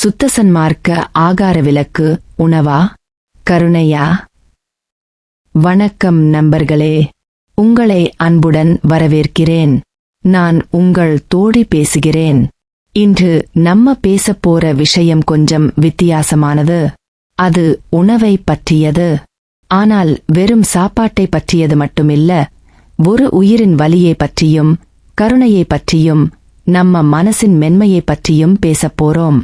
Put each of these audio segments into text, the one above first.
சுத்தசன்மார்க்க ஆகார விலக்கு உணவா, கருணையா? வணக்கம் நண்பர்களே, உங்களை அன்புடன் வரவேற்கிறேன். நான் உங்கள் தோழி பேசுகிறேன். இன்று நம்ம பேசப்போற விஷயம் கொஞ்சம் வித்தியாசமானது. அது உணவை பற்றியது. ஆனால் வெறும் சாப்பாட்டை பற்றியது மட்டுமில்ல, ஒரு உயிரின் வலியை பற்றியும் கருணையை பற்றியும் நம்ம மனசின் மென்மையை பற்றியும் பேசப்போறோம்.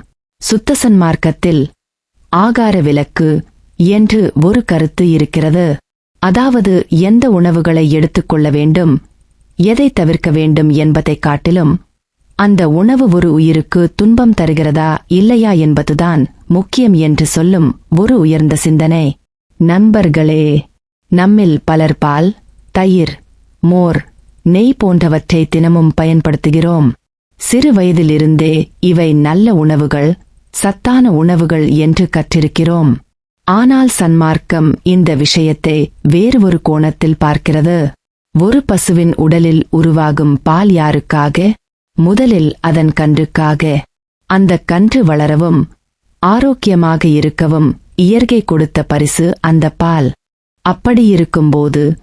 சுத்தசன்மார்க்கத்தில் ஆகார விலக்கு என்று ஒரு கருத்து இருக்கிறது. அதாவது எந்த உணவுகளை எடுத்துக்கொள்ள வேண்டும், எதை தவிர்க்க வேண்டும் என்பதைக் காட்டிலும் அந்த உணவு ஒரு உயிருக்கு துன்பம் தருகிறதா இல்லையா என்பதுதான் முக்கியம் என்று சொல்லும் ஒரு உயர்ந்த சிந்தனை. நண்பர்களே, நம்மில் பலர் பால், தயிர், மோர், நெய் போன்றவற்றை தினமும் பயன்படுத்துகிறோம். சிறு வயதிலிருந்தே இவை நல்ல உணவுகள், சத்தான உணவுகள் என்று கற்றிருக்கிறோம். ஆனால் சன்மார்க்கம் இந்த விஷயத்தை வேறு ஒரு கோணத்தில் பார்க்கிறது. ஒரு பசுவின் உடலில் உருவாகும் பால் யாருக்காக? முதலில் அதன் கன்றுக்காக. அந்த கன்று வளரவும் ஆரோக்கியமாக இருக்கவும் இயற்கை கொடுத்த பரிசு அந்த பால். அப்படியிருக்கும்போது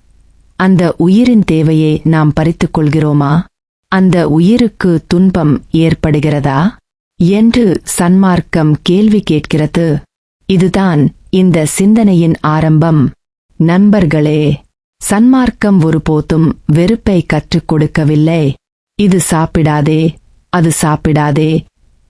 அந்த உயிரின் தேவையை நாம் பறித்துக் கொள்கிறோமா? அந்த உயிருக்கு துன்பம் ஏற்படுகிறதா என்று சன்மார்க்கம் கேள்வி கேட்கிறது. இதுதான் இந்த சிந்தனையின் ஆரம்பம். நண்பர்களே, சன்மார்க்கம் ஒருபோதும் வெறுப்பை கற்றுக் கொடுக்கவில்லை. இது சாப்பிடாதே, அது சாப்பிடாதே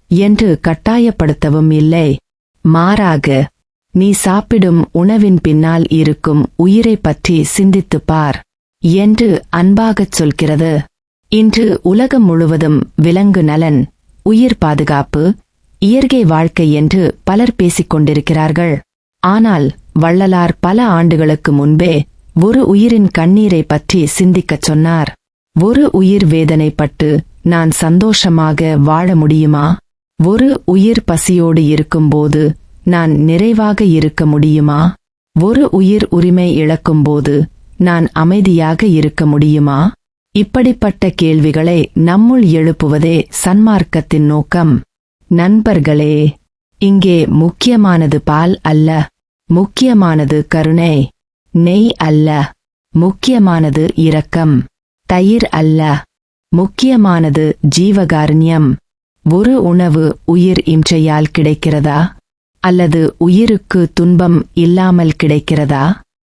என்று கட்டாயப்படுத்தவும் இல்லை. மாறாக, நீ சாப்பிடும் உணவின் பின்னால் இருக்கும் உயிரை பற்றி சிந்தித்துப் பார் என்று அன்பாகச் சொல்கிறது. இன்று உலகம் முழுவதும் விலங்கு நலன், உயிர் பாதுகாப்பு, இயற்கை வாழ்க்கை என்று பலர் பேசிக் கொண்டிருக்கிறார்கள். ஆனால் வள்ளலார் பல ஆண்டுகளுக்கு முன்பே ஒரு உயிரின் கண்ணீரை பற்றி சிந்திக்கச் சொன்னார். ஒரு உயிர் வேதனைப்பட்டு நான் சந்தோஷமாக வாழ முடியுமா? ஒரு உயிர் பசியோடு இருக்கும்போது நான் நிறைவாக இருக்க முடியுமா? ஒரு உயிர் உரிமை இழக்கும்போது நான் அமைதியாக இருக்க முடியுமா? இப்படிப்பட்ட கேள்விகளை நம்முள் எழுப்புவதே சன்மார்க்கத்தின் நோக்கம். நண்பர்களே, இங்கே முக்கியமானது பால் அல்ல, முக்கியமானது கருணை. நெய் அல்ல, முக்கியமானது இரக்கம். தயிர் அல்ல, முக்கியமானது ஜீவகாருண்யம். ஒரு உணவு உயிர் இம்சையால் கிடைக்கிறதா அல்லது உயிருக்கு துன்பம் இல்லாமல் கிடைக்கிறதா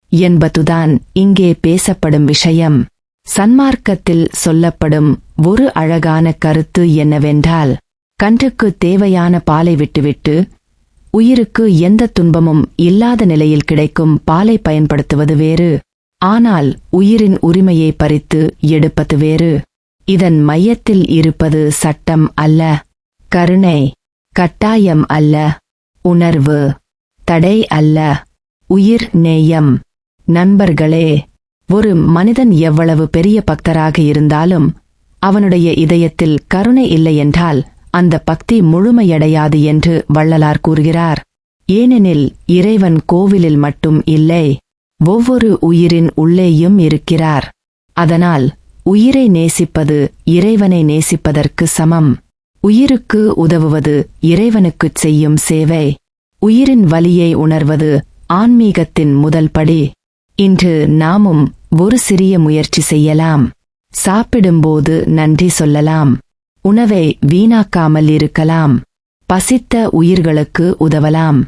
என்பதுதான் இங்கே பேசப்படும் விஷயம். சன்மார்க்கத்தில் சொல்லப்படும் ஒரு அழகான கருத்து என்னவென்றால், கன்றுக்கு தேவையான பாலை விட்டுவிட்டு உயிருக்கு எந்த துன்பமும் இல்லாத நிலையில் கிடைக்கும் பாலை பயன்படுத்துவது வேறு, ஆனால் உயிரின் உரிமையை பறித்து எடுப்பது வேறு. இதன் மையத்தில் இருப்பது சட்டம் அல்ல, கருணை. கட்டாயம் அல்ல, உணர்வு. தடை அல்ல, உயிர் நேயம். நண்பர்களே, ஒரு மனிதன் எவ்வளவு பெரிய பக்தராக இருந்தாலும் அவனுடைய இதயத்தில் கருணை இல்லையென்றால் அந்த பக்தி முழுமையடையாது என்று வள்ளலார் கூறுகிறார். ஏனெனில் இறைவன் கோவிலில் மட்டும் இல்லை, ஒவ்வொரு உயிரின் உள்ளேயும் இருக்கிறார். அதனால் உயிரை நேசிப்பது இறைவனை நேசிப்பதற்கு சமம். உயிருக்கு உதவுவது இறைவனுக்குச் செய்யும் சேவை. உயிரின் வலியை உணர்வது ஆன்மீகத்தின் முதல் படி. இன்று நாமும் ஒரு சிறிய முயற்சி செய்யலாம். சாப்பிடும்போது நன்றி சொல்லலாம். உணவை வீணாக்காமல் இருக்கலாம். பசித்த உயிர்களுக்கு உதவலாம்.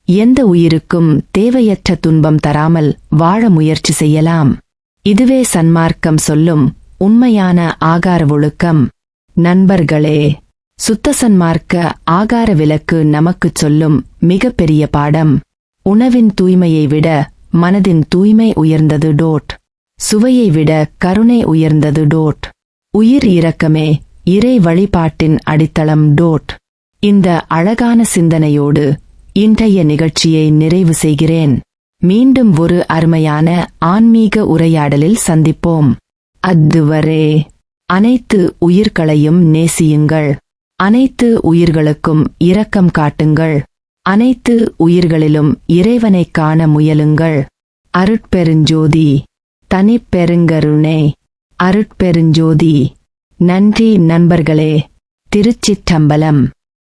எந்த உயிருக்கும் தேவையற்ற துன்பம் தராமல் வாழ முயற்சி செய்யலாம். இதுவே சன்மார்க்கம் சொல்லும் உண்மையான ஆகார ஒழுக்கம். நண்பர்களே, சுத்தசன்மார்க்க ஆகார விலக்கு நமக்குச் சொல்லும் மிகப்பெரிய பாடம். உணவின் தூய்மையை விட மனதின் தூய்மை உயர்ந்தது. சுவையை விட கருணை உயர்ந்தது. உயிர் இரக்கமே இறை வழிபாட்டின் அடித்தளம். இந்த அழகான சிந்தனையோடு இன்றைய நிகழ்ச்சியை நிறைவு செய்கிறேன். மீண்டும் ஒரு அருமையான ஆன்மீக உரையாடலில் சந்திப்போம். அதுவரை அனைத்து உயிர்களையும் நேசியுங்கள். அனைத்து உயிர்களுக்கும் இரக்கம் காட்டுங்கள். அனைத்து உயிர்களிலும் இறைவனைக் காண முயலுங்கள். அருட்பெருஞ்சோதி, தனிப்பெருங்கருணை, அருட்பெருஞ்சோதி. நன்றி நண்பர்களே. திருச்சிற்றம்பலம்.